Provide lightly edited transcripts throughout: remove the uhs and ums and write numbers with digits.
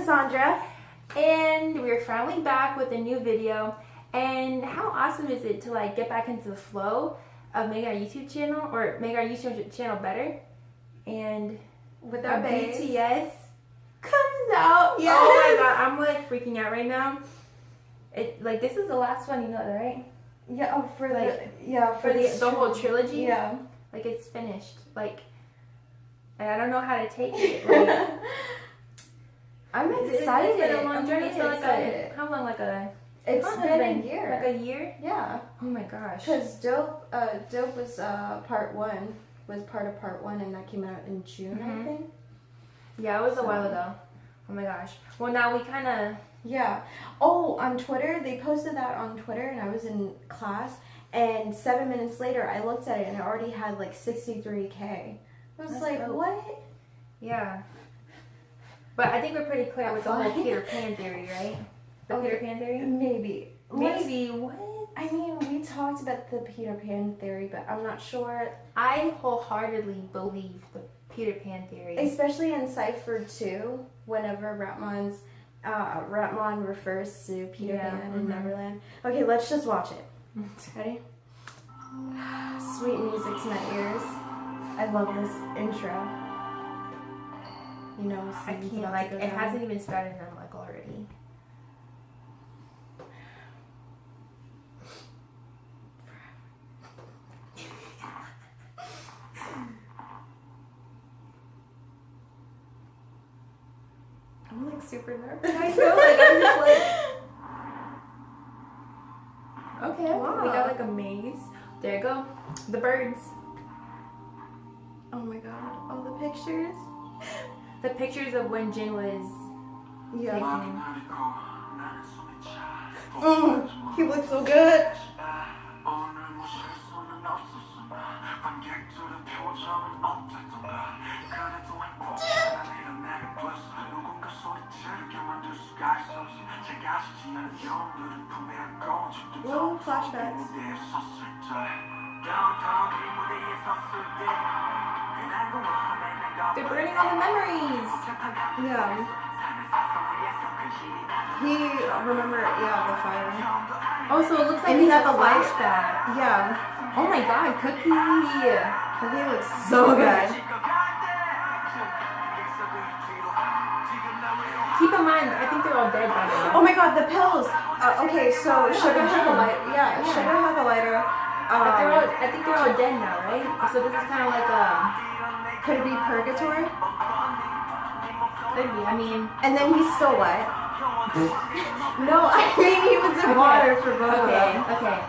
Cassandra, and we're finally back with a new video. And how awesome is it to like get back into the flow of making our YouTube channel or make our YouTube channel better? And with our BTS comes out. Yes. Oh my god, I'm like freaking out right now. It like this is the last one, you know that, right? Yeah. Oh, for like for the whole trilogy. Yeah. Like it's finished. Like, and I don't know how to take it. Like, I'm excited. It's been a long journey. Really so like excited. How long? Like a. It's been a year. Like a year? Yeah. Oh my gosh. Because Dope was part one. Was part of part one, and that came out in June, I think. Yeah, it was a while ago. Oh my gosh. Well, now we kind of. Yeah. Oh, on Twitter, they posted that on Twitter, and I was in class, and 7 minutes later, I looked at it, and it already had like 63K. I was That's like, dope. what? Yeah. But I think we're pretty clear with the whole Peter Pan theory, right? The Peter Pan theory? Maybe. Maybe. What? I mean, we talked about the Peter Pan theory, but I'm not sure. I wholeheartedly believe the Peter Pan theory. Especially in Cypher 2, whenever Ratman refers to Peter Pan in Neverland. Okay, let's just watch it. Ready? Sweet music to my ears. I love this intro. You know, I can't, like, it hasn't even started and I'm like already. I'm like super nervous. I feel like I'm just like. Okay, wow. We got like a maze. There you go. The birds. Oh my god. All the pictures. The pictures of when Jin was taking. He looks so good. Little flashbacks. They're burning all the memories. Yeah. The fire. Oh, so it looks like And he he had had the the light. flashback. Yeah. Oh my god, Cookie. Cookie looks so good. Keep in mind, I think they're all dead by the way. Oh my god, the pills. Okay, so Sugar had a lighter. Yeah, Sugar had a lighter. I think they're all dead now, right? So this is kind of like could it be purgatory? Could be. I mean, and then he's still wet. No, I mean he was in water for both of them. Okay.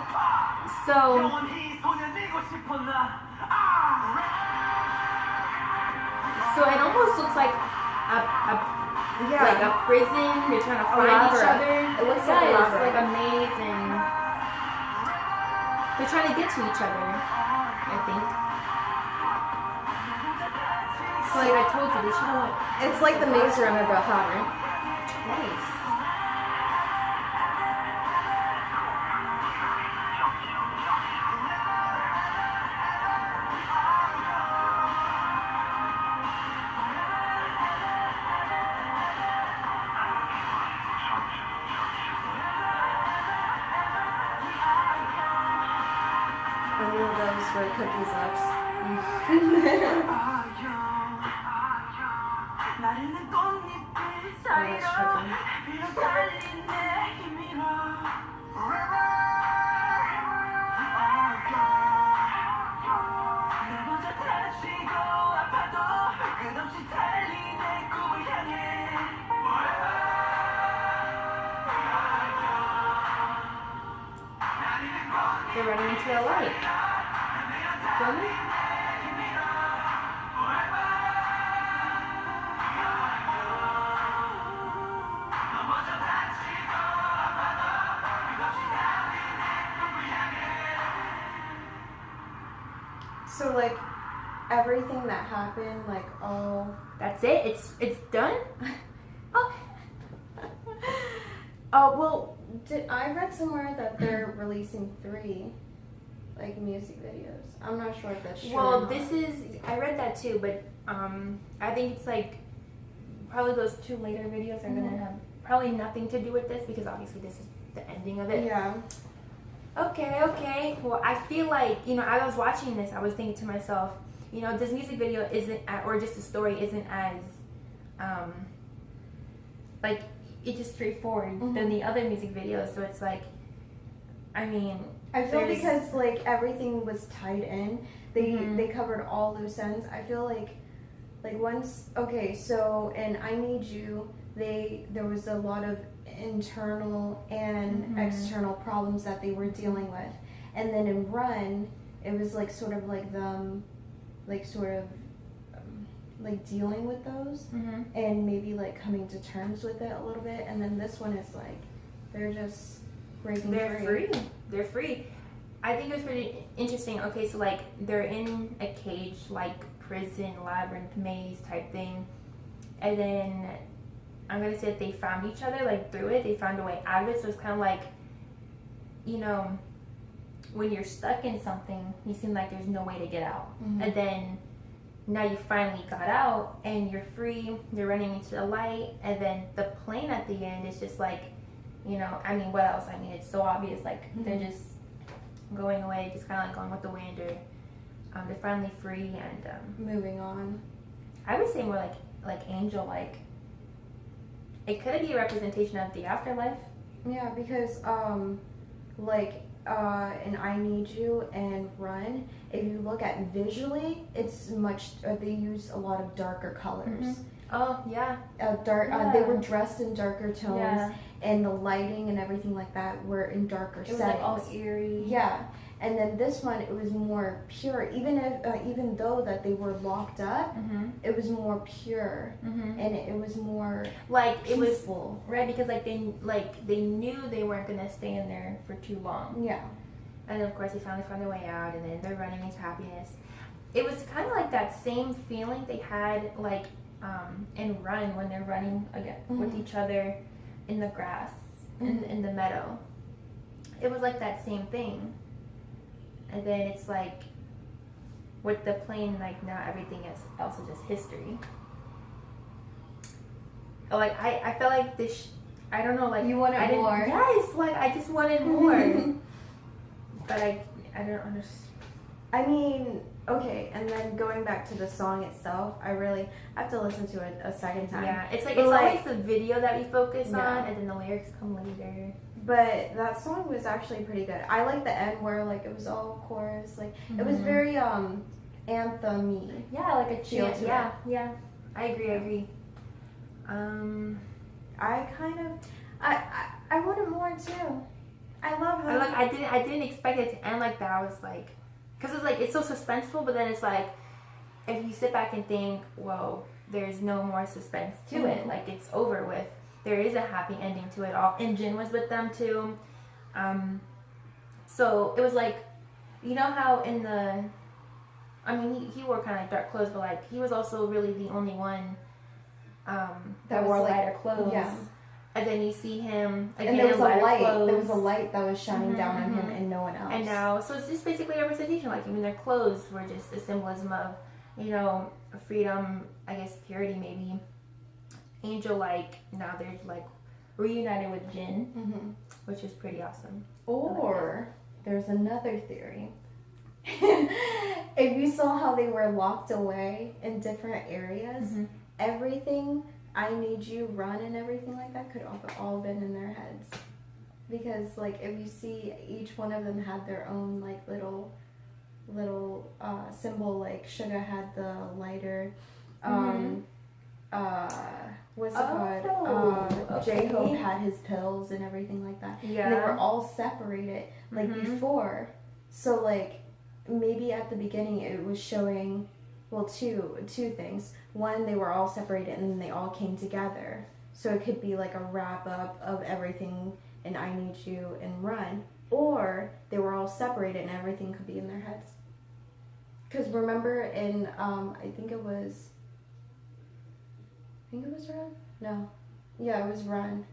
So it almost looks like like a prison. They're trying to find each other. It looks like it's like a maze, and they're trying to get to each other. I think. So like I told you, they should have. It's like the maze runner, but hotter. Nice. I know those were Cookie's ups. They're running into the light. Feel me? So like everything that happened, like that's it. It's done. Oh well. I read somewhere that they're releasing 3 like music videos. I'm not sure if that's true. Well, this is I read that too, but I think it's like probably those 2 later videos are gonna have probably nothing to do with this because obviously this is the ending of it. Yeah. Okay. Well, I feel like, as I was watching this, I was thinking to myself, this music video isn't, or just the story isn't as, like, it's just straightforward than the other music videos. So it's like, I feel because like everything was tied in. They covered all loose ends. I feel like once, so in I Need You, there was a lot of internal and external problems that they were dealing with, and then in Run, it was like sort of like them, like sort of like dealing with those and maybe like coming to terms with it a little bit, and then this one is like they're just breaking free. They're free. I think it was pretty interesting. Okay, so like they're in a cage, like prison, labyrinth, maze type thing, and then I'm gonna say that they found each other, like through it. They found a way out of it. So it's kind of like, when you're stuck in something, you seem like there's no way to get out, and then now you finally got out and you're free. You're running into the light, and then the plane at the end is just like, what else? It's so obvious. Like they're just going away, just kind of like going with the wind, or they're finally free and moving on. I would say more like angel, like it could be a representation of the afterlife. Yeah, because in I Need You and Run, if you look at visually, it's much. They use a lot of darker colors. Oh yeah. They were dressed in darker tones, and the lighting and everything like that were in darker settings. It was like all eerie. Yeah, and then this one, it was more pure. Even though that they were locked up, it was more pure, and it was more like peaceful. It was right, because they knew they weren't gonna stay in there for too long. Yeah, and then of course they finally found their way out, and then they're running into happiness. It was kind of like that same feeling they had in Run, when they're running again with each other in the grass in the meadow. It was like that same thing. And then it's like with the plane, like now everything else is just history. Like I felt like this. I don't know. Like you wanted more. Yes, like I just wanted more. But I don't understand. Okay, and then going back to the song itself, I really have to listen to it a second time. Yeah, it's always the video that we focus on, and then the lyrics come later. But that song was actually pretty good. I like the end where like it was all chorus, like it was very anthem-y. Yeah, like a feel chant. to Yeah, yeah. I agree. I wanted more too. I love how I didn't expect it to end like that. I was like, because it's like it's so suspenseful, but then it's like if you sit back and think, well, there's no more suspense to it. Like it's over with. There is a happy ending to it all, and Jin was with them too. So it was like, how in the, he wore kind of like dark clothes, but like he was also really the only one that wore lighter clothes. Yeah. And then you see him again, and there was a light. clothes. There was a light that was shining down on him, and no one else. And now, so it's just basically a representation. Like their clothes were just a symbolism of, freedom. I guess purity, maybe. Angel, like now they're like reunited with Jin, which is pretty awesome. Or there's another theory. If you saw how they were locked away in different areas, everything I Need You, Run, and everything like that could have all been in their heads. Because like if you see, each one of them had their own like little symbol. Like Suga had the lighter. What's it called? J-Hope had his pills and everything like that. Yeah. And they were all separated like before. So like maybe at the beginning it was showing, well, two things. One, they were all separated and then they all came together. So it could be like a wrap up of everything in I Need You and Run. Or they were all separated and everything could be in their heads. Because remember in, I think it was Run? No. Yeah, it was Run.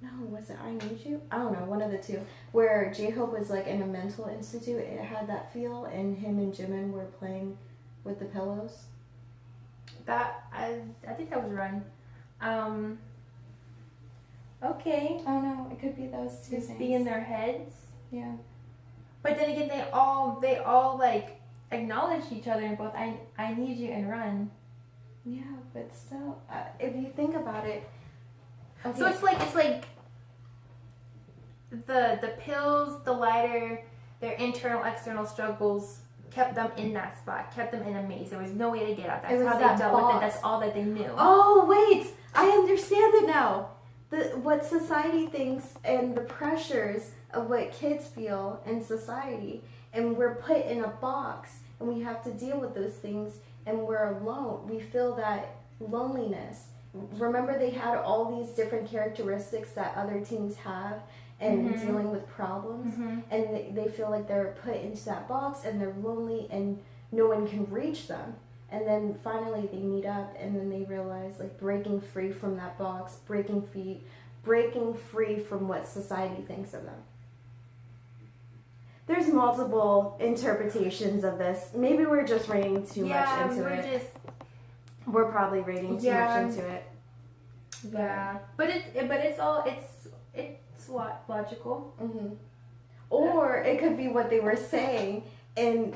No, was it I Need You? I don't know, one of the two. Where J-Hope was like in a mental institute. It had that feel, and him and Jimin were playing with the pillows. I think that was Run. Okay. Oh no, it could be those two Just things. be in their heads. Yeah. But then again, they all like acknowledge each other and both I need you and run. Yeah, but still, if you think about it, okay. So it's like the pills, the lighter, their internal external struggles kept them in that spot, kept them in a maze. There was no way to get out. That's It was how that they dealt with it. box. That's all that they knew. Oh wait, I understand it now. What society thinks and the pressures of what kids feel in society, and we're put in a box and we have to deal with those things, and we're alone. We feel that loneliness. Remember, they had all these different characteristics that other teens have and dealing with problems, and they feel like they're put into that box and they're lonely and no one can reach them. And then finally they meet up, and then they realize, like, breaking free from that box, breaking free from what society thinks of them. There's multiple interpretations of this. Maybe we're just reading too much into it. We're probably reading too much into it. Yeah, but it's logical. Mm-hmm. Or it could be what they were saying, and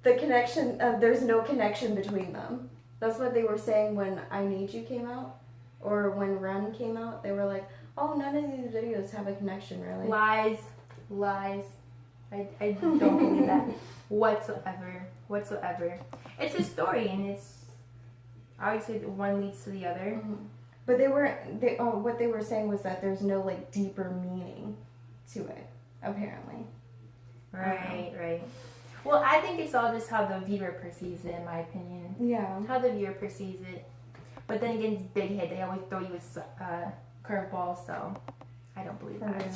the connection. There's no connection between them. That's what they were saying when I Need You came out, or when Run came out. They were like, "Oh, none of these videos have a connection, really." Lies. I don't believe that whatsoever. It's a story, and it's obviously one leads to the other. Mm-hmm. But what they were saying was that there's no, like, deeper meaning to it, apparently. Right. Well, I think it's all just how the viewer perceives it, in my opinion. Yeah. How the viewer perceives it. But then again, it's big head. They always throw you with curveball, so I don't believe that.